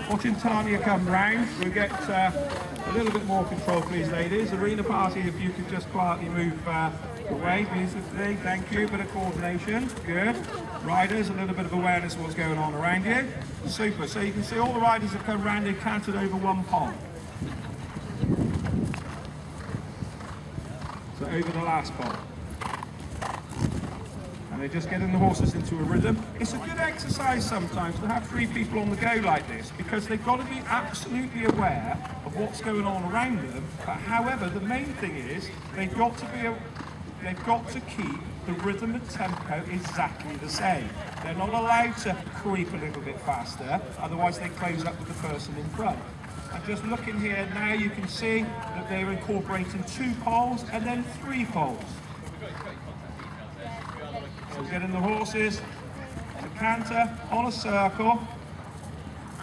Watching Tanya come round, we'll get a little bit more control, please, ladies. Arena party, if you could just quietly move away, beautifully. Thank you. Bit of coordination. Good. Riders, a little bit of awareness of what's going on around you. Super. So you can see all the riders have come round, they've cantered over one pole. So over the last pole. And they're just getting the horses into a rhythm. It's a good exercise sometimes to have 3 people on the go like this, because they've got to be absolutely aware of what's going on around them. But however, the main thing is they've got to keep the rhythm and tempo exactly the same. They're not allowed to creep a little bit faster, otherwise they close up with the person in front. And just looking here now, you can see that they're incorporating 2 poles and then 3 poles. So getting the horses to canter on a circle.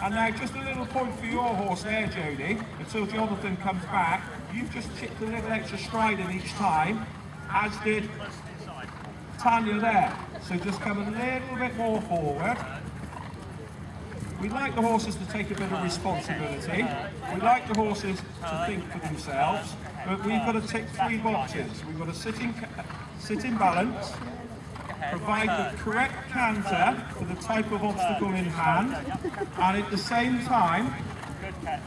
And now just a little point for your horse there, Jodie, until Jonathan comes back. You've just chipped a little extra stride in each time, as did Tanya there. So just come a little bit more forward. We like the horses to take a bit of responsibility. We like the horses to think for themselves, but we've got to tick 3 boxes. We've got to sit in balance, provide the correct canter for the type of obstacle in hand, and at the same time,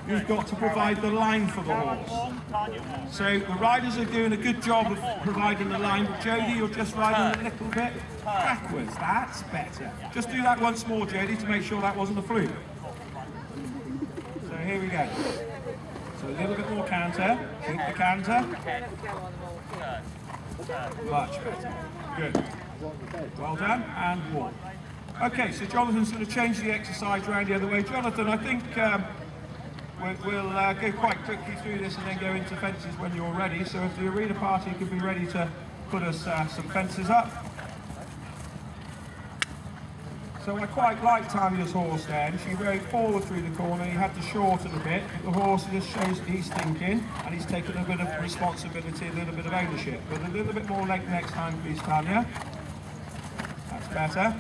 we've got to provide the line for the horse. So the riders are doing a good job of providing the line, but Jodie, you're just riding a little bit backwards. That's better. Just do that once more, Jodie, to make sure that wasn't a fluke. So here we go. So a little bit more canter. Keep the canter. Much better. Good. Well done, and walk. Okay, so Jonathan's going to change the exercise around the other way. Jonathan, I think we'll go quite quickly through this and then go into fences when you're ready. So if the arena party could be ready to put us some fences up. So I quite like Tanya's horse then. She rode forward through the corner, he had to shorten a bit. The horse just shows that he's thinking and he's taking a bit of responsibility, a little bit of ownership. But a little bit more leg next time, please, Tanya. That's better.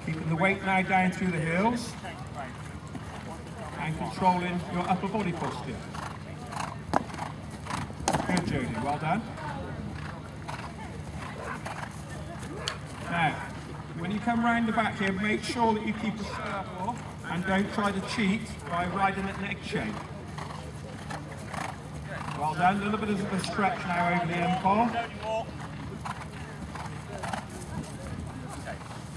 Keeping the weight now down through the heels and controlling your upper body posture. Good, Jodie, well done. Now, when you come round the back here, make sure that you keep a circle and don't try to cheat by riding at neck shape. Well done, a little bit of a stretch now over the end pole.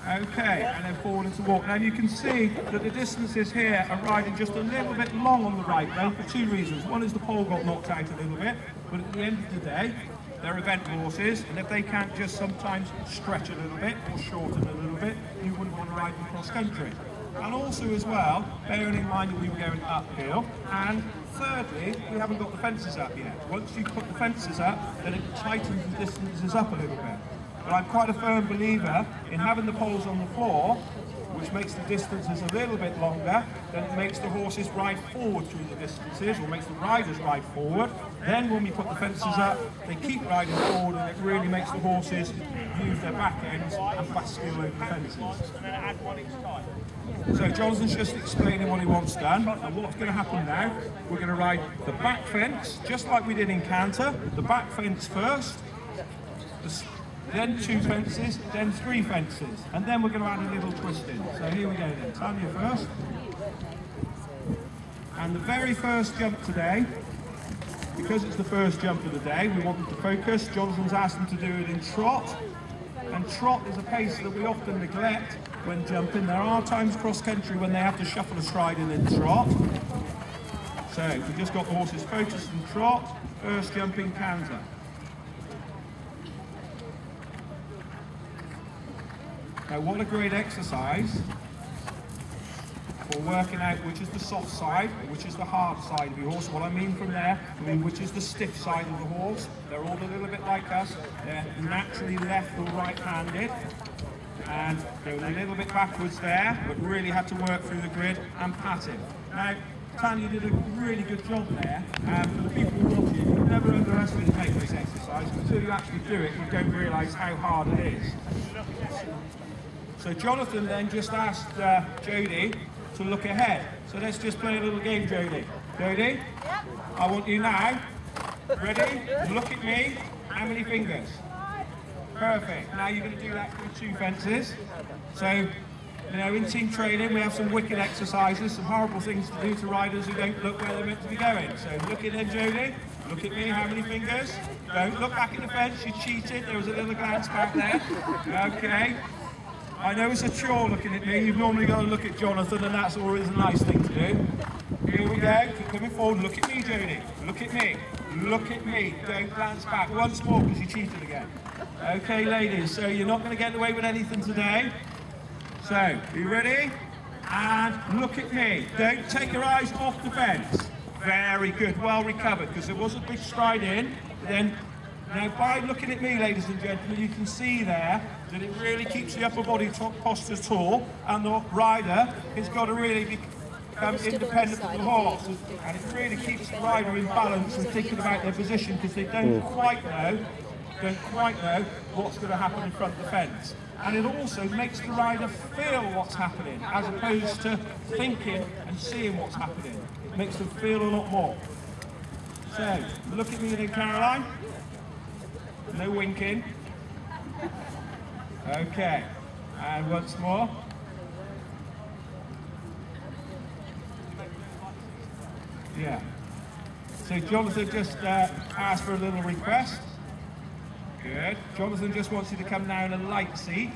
Okay, and then forward into walk. Now you can see that the distances here are riding just a little bit long on the right lane for 2 reasons. One is the pole got knocked out a little bit, but at the end of the day, they're event horses, and if they can't just sometimes stretch a little bit or shorten a little bit, you wouldn't want to ride them cross country. And also as well, bearing in mind that we were going uphill, and thirdly, we haven't got the fences up yet. Once you put the fences up, then it tightens the distances up a little bit. But I'm quite a firm believer in having the poles on the floor, which makes the distances a little bit longer, then it makes the horses ride forward through the distances, or makes the riders ride forward. Then when we put the fences up, they keep riding forward, and it really makes the horses use their back ends and bascule over the fences. So Jonathan's just explaining what he wants done, and what's going to happen now, we're going to ride the back fence, just like we did in canter, the back fence first, then 2 fences, then 3 fences, and then we're going to add a little twist in. So here we go then, Tanya first. And the very first jump today, because it's the first jump of the day, we want them to focus. Jonathan's asked them to do it in trot, and trot is a pace that we often neglect when jumping. There are times cross country when they have to shuffle a stride in trot. So we've just got the horses focused in trot, first jumping canter. Now what a great exercise for working out which is the soft side, which is the hard side of your horse. What I mean from there, I mean which is the stiff side of the horse. They're all a little bit like us. They're naturally left or right-handed. And going a little bit backwards there, but really had to work through the grid and pat it. Now, Tanya did a really good job there. For the people watching, you never underestimate this exercise. Until you actually do it, you don't realise how hard it is. So So Jonathan then just asked Jodie to look ahead. So let's just play a little game, Jodie. Jodie, I want you now. Ready? Look at me. How many fingers? Perfect. Now you're going to do that for 2 fences. So, you know, in team training we have some wicked exercises, some horrible things to do to riders who don't look where they're meant to be going. So look at them, Jodie. Look at me. How many fingers? Don't look back at the fence. You cheated. There was a little glance back there. Okay. I know it's a chore looking at me. You've normally got to look at Jonathan, and that's always a nice thing to do. Here we go. Keep coming forward. Look at me, Jodie. Look at me. Look at me. Don't glance back. Once more, because you cheated again. Okay, ladies. So you're not going to get away with anything today. So, are you ready? And look at me. Don't take your eyes off the fence. Very good. Well recovered, because there was a big stride in. Then, now by looking at me, ladies and gentlemen, you can see there that it really keeps the upper body posture tall, and the rider has got to really become independent of the horse, and it really keeps the rider in balance and thinking about their position, because they don't quite know what's going to happen in front of the fence. And it also makes the rider feel what's happening, as opposed to thinking and seeing what's happening. It makes them feel a lot more. So, look at me then, Caroline. No winking. Okay, and once more. Yeah. So Jonathan just asked for a little request. Good. Jonathan just wants you to come now in a light seat.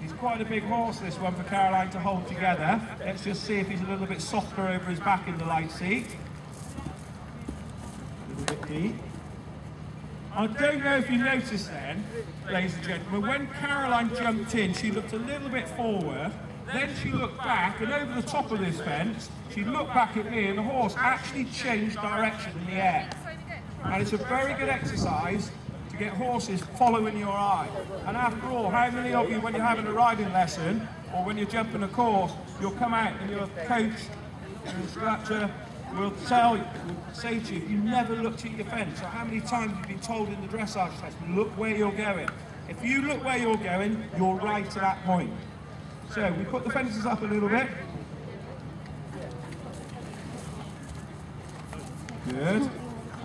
He's quite a big horse, this one, for Caroline to hold together. Let's just see if he's a little bit softer over his back in the light seat. A little bit deep. I don't know if you noticed then, ladies and gentlemen, when Caroline jumped in, she looked a little bit forward, then she looked back, and over the top of this fence, she looked back at me, and the horse actually changed direction in the air. And it's a very good exercise to get horses following your eye. And after all, how many of you, when you're having a riding lesson, or when you're jumping a course, you'll come out and your coach and instructor will say to you, you never looked at your fence. So how many times have you been told in the dressage test, look where you're going. If you look where you're going, you're right to that point. So we put the fences up a little bit. Good.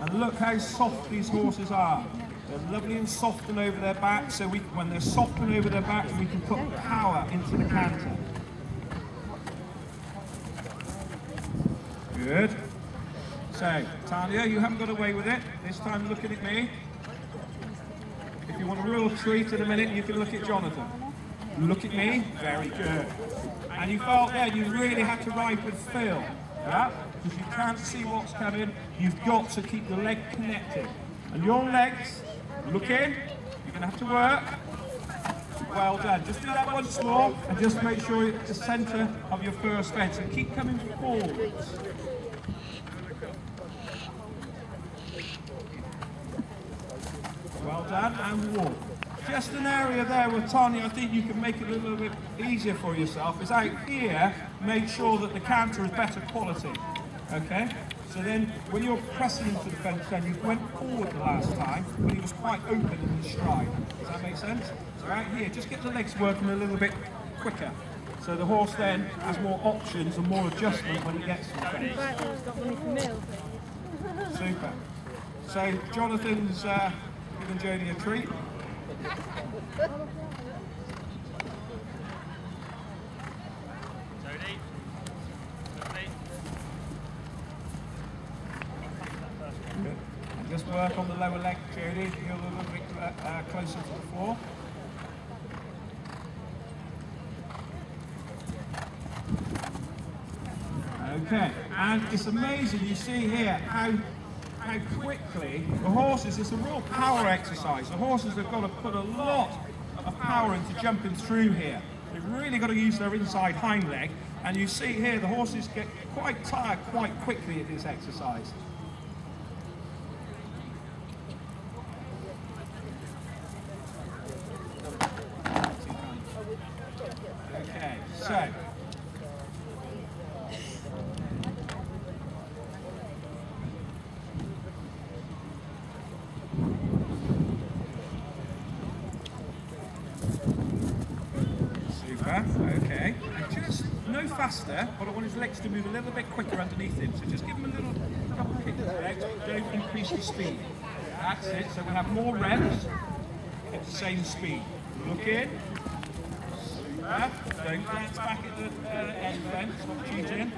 And look how soft these horses are. They're lovely and soft and over their back, so when they're soft and over their back, we can put power into the canter. Good. So, Tanya, you haven't got away with it. This time looking at me. If you want a real treat in a minute, you can look at Jonathan. Look at me. Very good. And you felt there you really had to ride with feel. Yeah? Because you can't see what's coming. You've got to keep the leg connected. And your legs, look in. You're going to have to work. Well done. Just do that once more, and just make sure you're at the centre of your first fence, and keep coming forwards. Well done, and walk. Just an area there where, Tanya, I think you can make it a little bit easier for yourself. Is out here, make sure that the canter is better quality. Okay? So then, when you're pressing into the fence, then you went forward the last time, but it was quite open in the stride. Does that make sense? So right here, just get the legs working a little bit quicker. So the horse then has more options and more adjustment when he gets to the fence. Super. So Jonathan's giving Jodie a treat. And just work on the lower leg, Jodie, feel a little bit closer to the floor. Okay, and it's amazing, you see here how quickly the horses, it's a real power exercise. The horses have got to put a lot of power into jumping through here. They've really got to use their inside hind leg, and you see here the horses get quite tired quite quickly at this exercise. Okay, so Super, okay. And just no faster, but I want his legs to move a little bit quicker underneath him. So just give him a little couple kick with the legs, don't increase the speed. That's it, so we'll have more reps at the same speed. Look in. Super, don't glance back at the end fence, stop cheating.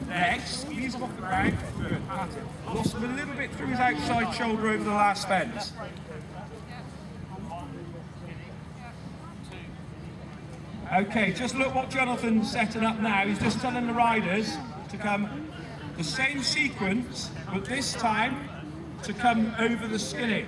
Leg, squeeze him off the ground, good, that's it. Lost him a little bit through his outside shoulder over the last fence. Okay, just look what Jonathan's setting up now. He's just telling the riders to come the same sequence, but this time to come over the skinny.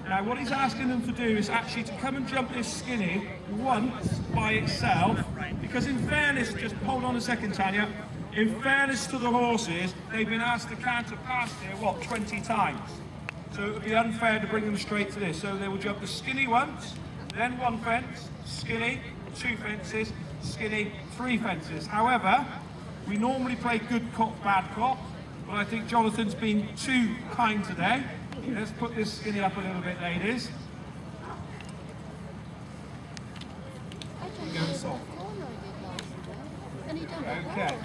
Now what he's asking them to do is actually to come and jump this skinny once by itself, because in fairness, just hold on a second Tanya, in fairness to the horses, they've been asked to canter past here, what, 20 times. So it would be unfair to bring them straight to this. So they will jump the skinny once, then one fence, skinny, two fences, skinny, three fences. However, we normally play good cop, bad cop, but I think Jonathan's been too kind today. Let's put this skinny up a little bit, ladies. Go soft. Okay.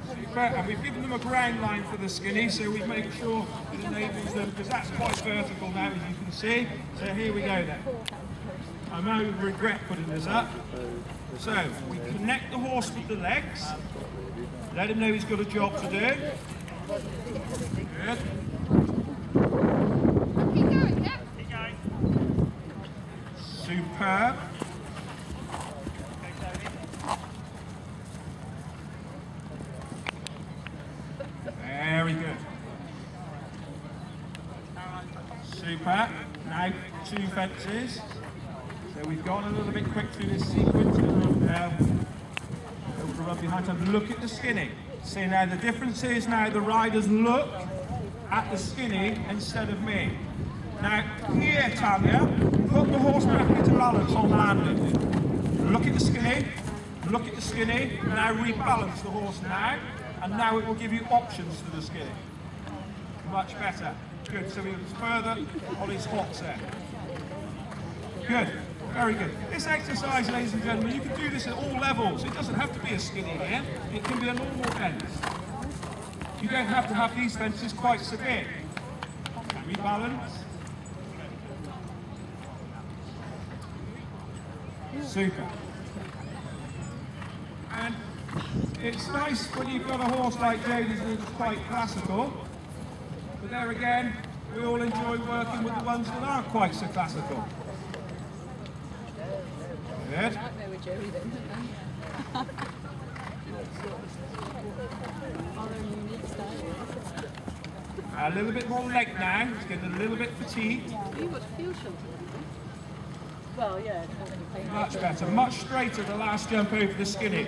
Super, and we've given them a ground line for the skinny, so we make sure it enables them, because that's quite vertical now, as you can see. So here we go then. I now regret putting this up. So we connect the horse with the legs, let him know he's got a job to do. Good. Keep going, yeah. Keep going. Superb. Very good. Super. Now two fences. So we've gone a little bit quick through this sequence. Run behind time. Look at the skinny. See now the difference is now the riders look at the skinny instead of me. Now here Tanya, put the horse back into balance on landing. Look at the skinny, now rebalance the horse now, and now it will give you options for the skinny. Much better. Good, so he was further on his hops there. Good. Very good. This exercise, ladies and gentlemen, you can do this at all levels. It doesn't have to be a skinny here. It can be a normal fence. You don't have to have these fences quite so big. Rebalance. Super. And it's nice when you've got a horse like Jody's that's quite classical. But there again, we all enjoy working with the ones that aren't quite so classical. Good. A little bit more leg now, it's getting a little bit fatigued. Well, yeah. Much better, much straighter the last jump over the skinny.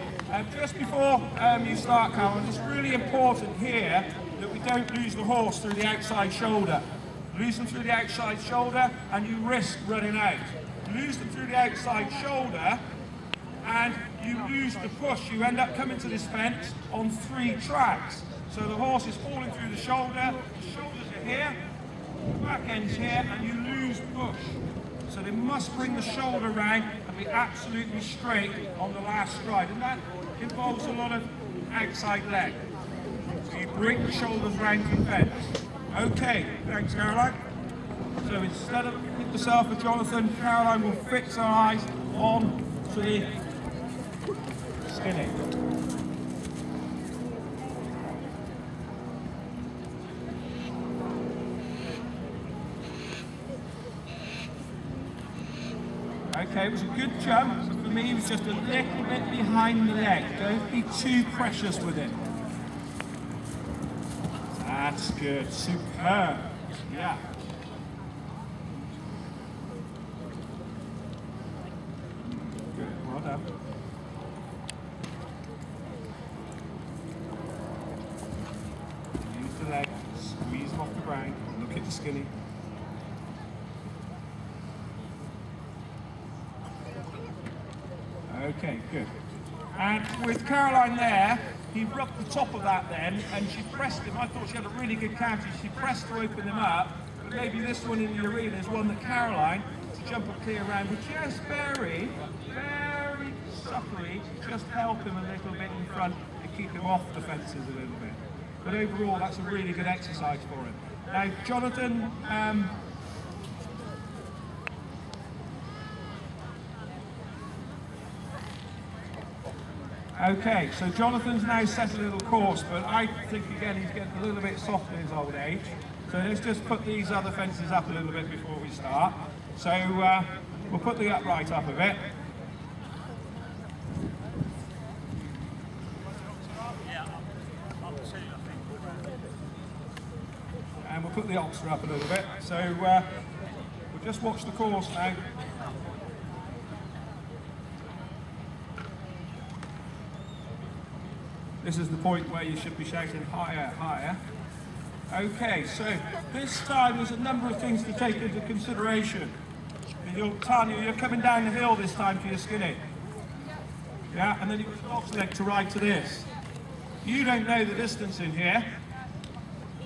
Just before you start, Carol, it's really important here that we don't lose the horse through the outside shoulder. Lose them through the outside shoulder and you risk running out. Lose them through the outside shoulder and you lose the push. You end up coming to this fence on 3 tracks. So the horse is falling through the shoulders are here, the back end's here, and you lose push. So they must bring the shoulder round and be absolutely straight on the last stride. And that involves a lot of outside leg. So you bring the shoulders round to the fence. Okay, thanks Caroline. So instead of hit yourself with Jonathan, Caroline will fix her eyes on the skinny. Okay, it was a good jump, but for me it was just a little bit behind the leg. Don't be too precious with it. That's good, superb. Yeah. Good, well done. Use the leg, squeeze them off the ground, look at the skinny. Okay, good. And with Caroline there, he rubbed the top of that then, and she pressed him. I thought she had a really good counter. She pressed to open him up, but maybe this one in the arena is one that Caroline, to jump up clear around, would just very, very subtly just help him a little bit in front to keep him off the fences a little bit. But overall, that's a really good exercise for him. Now, Jonathan, okay, so Jonathan's now set a little course, but I think again he's getting a little bit soft in his old age. So let's just put these other fences up a little bit before we start. So we'll put the upright up a bit. And we'll put the Oxford up a little bit. So we'll just watch the course now. This is the point where you should be shouting higher, higher. Okay, so this time there's a number of things to take into consideration. Tanya, you're coming down the hill this time for your skinny. Yeah, and then you've got an ox leg to ride to this. You don't know the distance in here.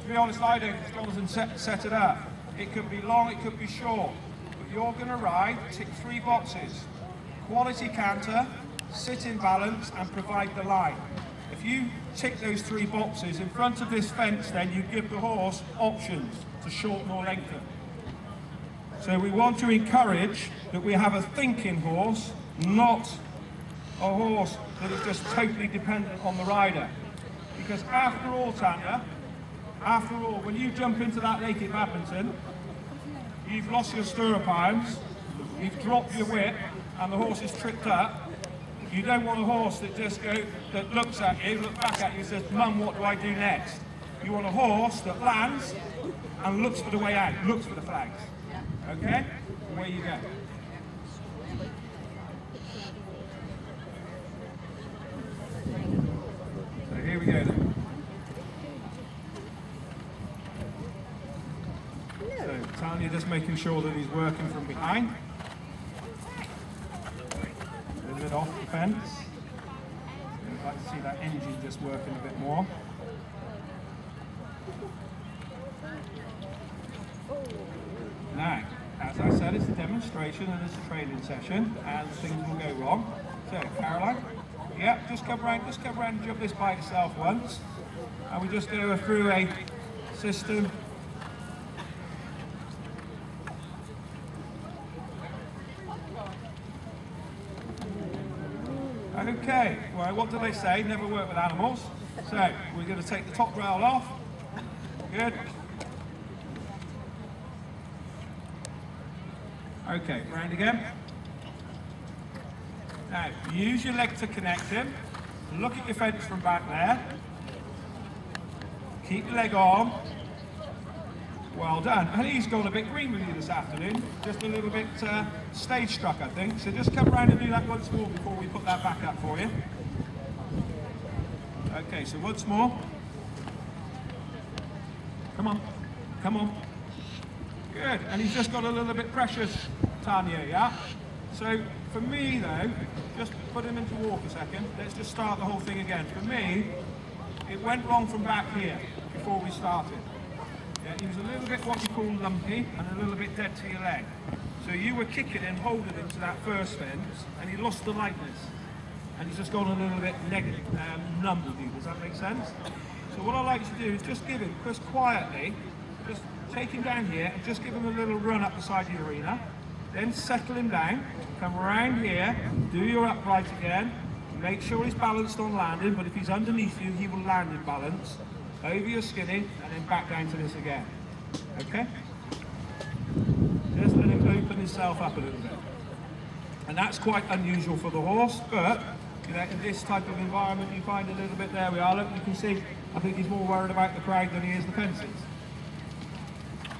To be honest, I don't, because Jonathan set it up. It could be long, it could be short. But you're going to ride, tick 3 boxes. Quality canter, sit in balance, and provide the line. If you tick those 3 boxes in front of this fence, then you give the horse options to shorten or lengthen. So we want to encourage that we have a thinking horse, not a horse that is just totally dependent on the rider. Because after all, Tanya, after all, when you jump into that lake at Badminton, you've lost your stirrup irons, you've dropped your whip, and the horse is tripped up. You don't want a horse that looks at you, looks back at you and says, Mum, what do I do next? You want a horse that lands and looks for the way out, looks for the flags. Okay? Away you go. So here we go then. So Tanya just making sure that he's working from behind. A little bit off the fence. I'd like to see that engine just working a bit more. Now, as I said, it's a demonstration and it's a training session, and things will go wrong. So, Caroline, yeah, just come around and jump this by itself once, and we just go through a system. Okay, well, what do they say? Never work with animals. So, we're going to take the top rail off. Good. Okay, round again. Now, use your leg to connect him. Look at your fence from back there. Keep your leg on. Well done. And he's gone a bit green with you this afternoon. Just a little bit stage struck, I think. So just come round and do that once more before we put that back up for you. Okay, so once more. Come on. Come on. Good. And he's just got a little bit precious, Tanya, yeah? So for me, though, just put him into walk a second. Let's just start the whole thing again. For me, it went wrong from back here before we started. Yeah, he was a little bit what we call lumpy and a little bit dead to your leg. So you were kicking him, holding him to that first fence, and he lost the lightness. And he's just gone a little bit negative, numb with you. Does that make sense? So what I like you to do is just give him, just quietly, just take him down here and just give him a little run up the side of the arena. Then settle him down, come around here, do your upright again, make sure he's balanced on landing, but if he's underneath you, he will land in balance. Over your skinny, and then back down to this again. Okay? Just let him open himself up a little bit. And that's quite unusual for the horse, but you know, in this type of environment, you find a little bit, there we are, look, you can see, I think he's more worried about the crowd than he is the fences.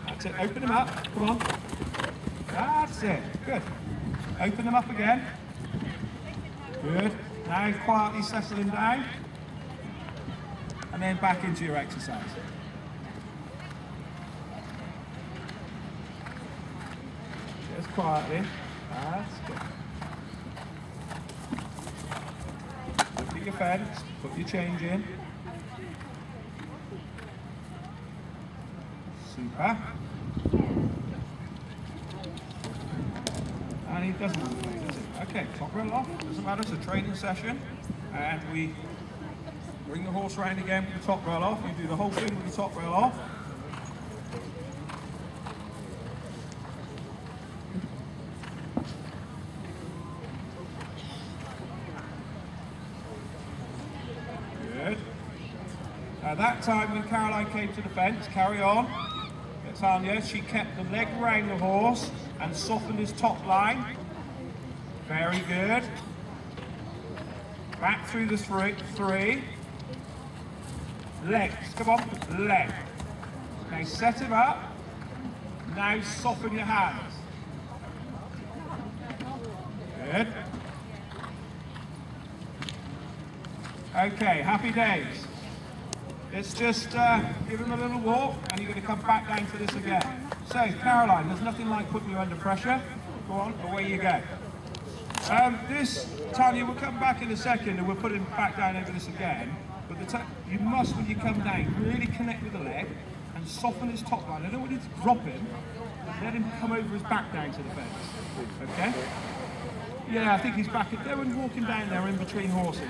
That's it, open him up, come on. That's it, good. Open him up again. Good. Now quietly settle him down. And then back into your exercise. Just quietly. That's good. your fence, put your change in. Super. And he doesn't want to play, does he? Okay, top rail off, doesn't matter, it's a training session. And we bring the horse around again with the top rail off. You do the whole thing with the top rail off. Good. At that time when Caroline came to the fence, carry on. Tanya, she kept the leg round the horse and softened his top line. Very good. Back through the three. Legs, come on, leg. Now set him up. Now soften your hands. Good. Okay, happy days. Let's just give him a little walk and you're going to come back down to this again. So, Caroline, there's nothing like putting you under pressure. Go on, away you go. Tanya, we'll come back in a second and we'll put him back down over this again. But you must, when you come down, really connect with the leg and soften his top line. I don't want you to drop him, let him come over his back down to the fence. Okay? Yeah, I think he's back. They're walking down there in between horses.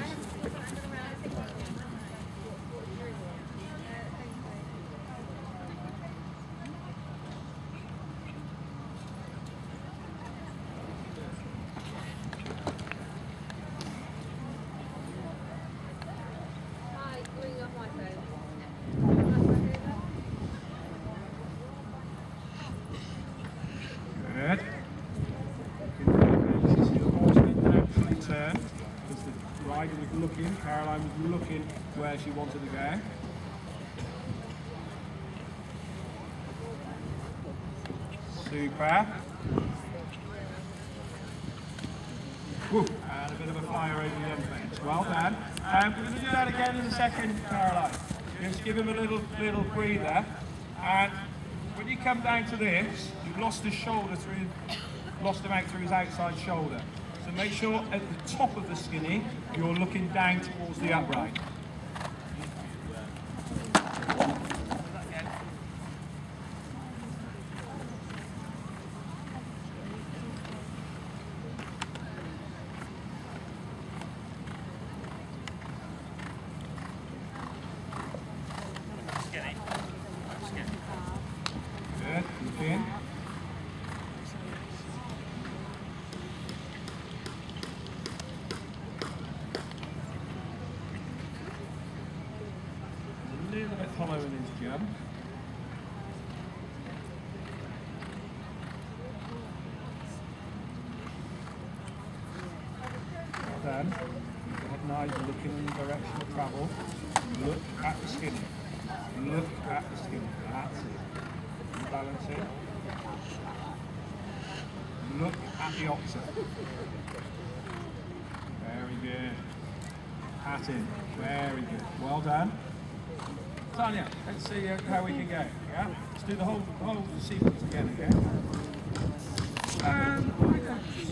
Good. You see the horse naturally turn because the rider was looking, Caroline was looking where she wanted to go. Super. Woo. And a bit of a flyer over the end fence. Well done. We're going to do that again in a second, Caroline. Just give him a little breather. And when you come down to this, you've lost his shoulder lost him out through his outside shoulder. So make sure at the top of the skinny, you're looking down towards the upright. Good, look in. A little bit hollow in his jump. Well done. Head and eyes are looking in the direction of travel. Look at the skinny. Look at the skinny. That's it. Balance it. Look at the opposite. Very good. Pat in. Very good. Well done. Tanya, let's see how we can go. Yeah? Let's do the whole sequence again, okay?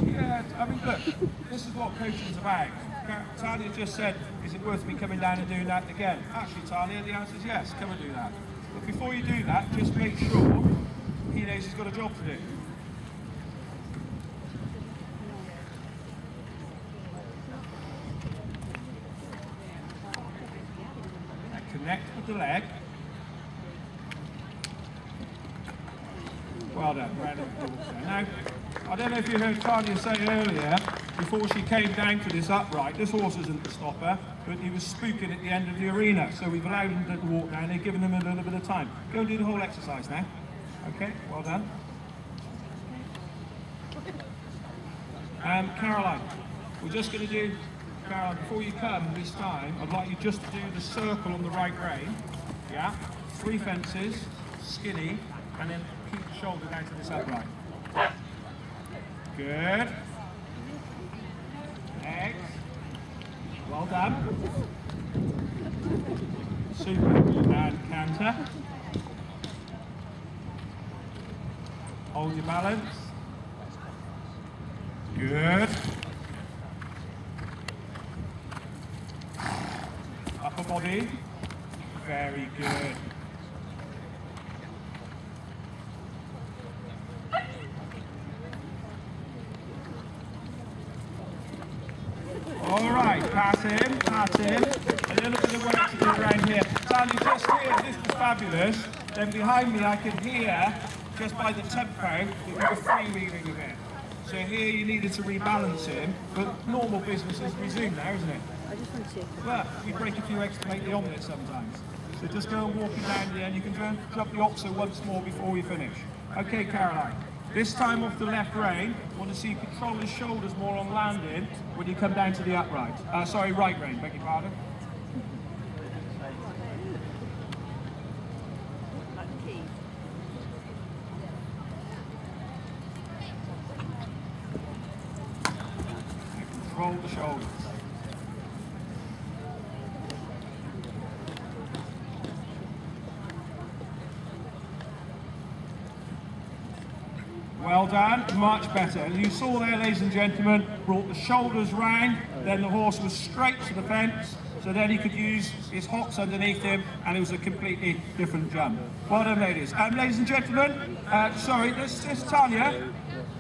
Yeah, I mean, look, this is what coaching's about. Tanya just said, is it worth me coming down and doing that again? Actually, Tanya, the answer is yes, come and do that. But before you do that, just make sure he knows he's got a job to do. Connect with the leg. Well done, round of applause there. Now, I don't know if you heard Tanya say earlier, before she came down to this upright, this horse isn't the stopper, but he was spooking at the end of the arena, so we've allowed him to walk down, they've given him a little bit of time. Go and do the whole exercise now. Okay, well done. Caroline, we're just going to do, Caroline, before you come this time, I'd like you just to do the circle on the right rein. Yeah? 3 fences, skinny, and then keep the shoulder down to this upright. Good. Legs. Well done. Super. And canter. Hold your balance. Good. upper body. Very good. All right, pat him. A little bit of work to do around here. Tanya, just here, this was fabulous. Then behind me I can hear, just by the tempo, that you were freewheeling a bit. So here you needed to rebalance him, but normal business is resumed now, isn't it? I just want to see. Well, we break a few eggs to make the omelette sometimes. So just go and walk him down the end. You can jump the oxo once more before we finish. Okay, Caroline. This time off the left rein, want to see you control his shoulders more on landing when you come down to the upright. Sorry, right rein, beg your pardon. Control the shoulders. Well done, much better. As you saw there, ladies and gentlemen, brought the shoulders round, then the horse was straight to the fence, so then he could use his hocks underneath him, and it was a completely different jump. Well done, ladies. Ladies and gentlemen, sorry, this is Tanya.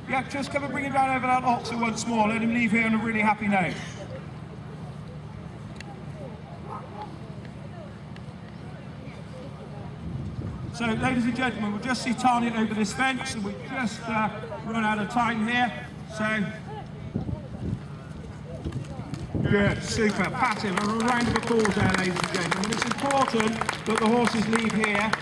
Yeah, just come and bring him down over that oxer once more. Let him leave here on a really happy note. So, ladies and gentlemen, we'll just see Tanya over this fence, and we've just run out of time here. So, good, super, pat him. A round of applause there, ladies and gentlemen. It's important that the horses leave here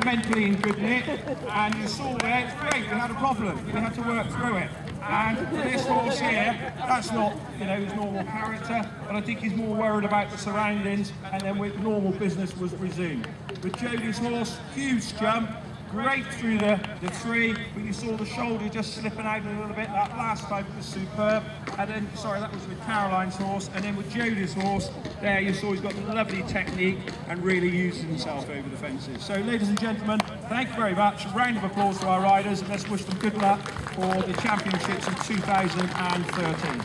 mentally in good nick, and you saw there, it's great, we had a problem, we had to work through it. And this horse here, that's not, you know, his normal character, but I think he's more worried about the surroundings, and then with normal business was resumed. With Jodie's horse, huge jump, great through the tree, but you saw the shoulder just slipping out a little bit. That last time was superb. And then, sorry, that was with Caroline's horse, and then with Jodie's horse, there you saw he's got lovely technique and really used himself over the fences. So, ladies and gentlemen, thank you very much. A round of applause to our riders, and let's wish them good luck for the championships in 2013.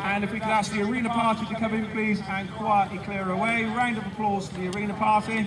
And if we could ask the arena party to come in, please, and quietly clear away. Round of applause for the arena party.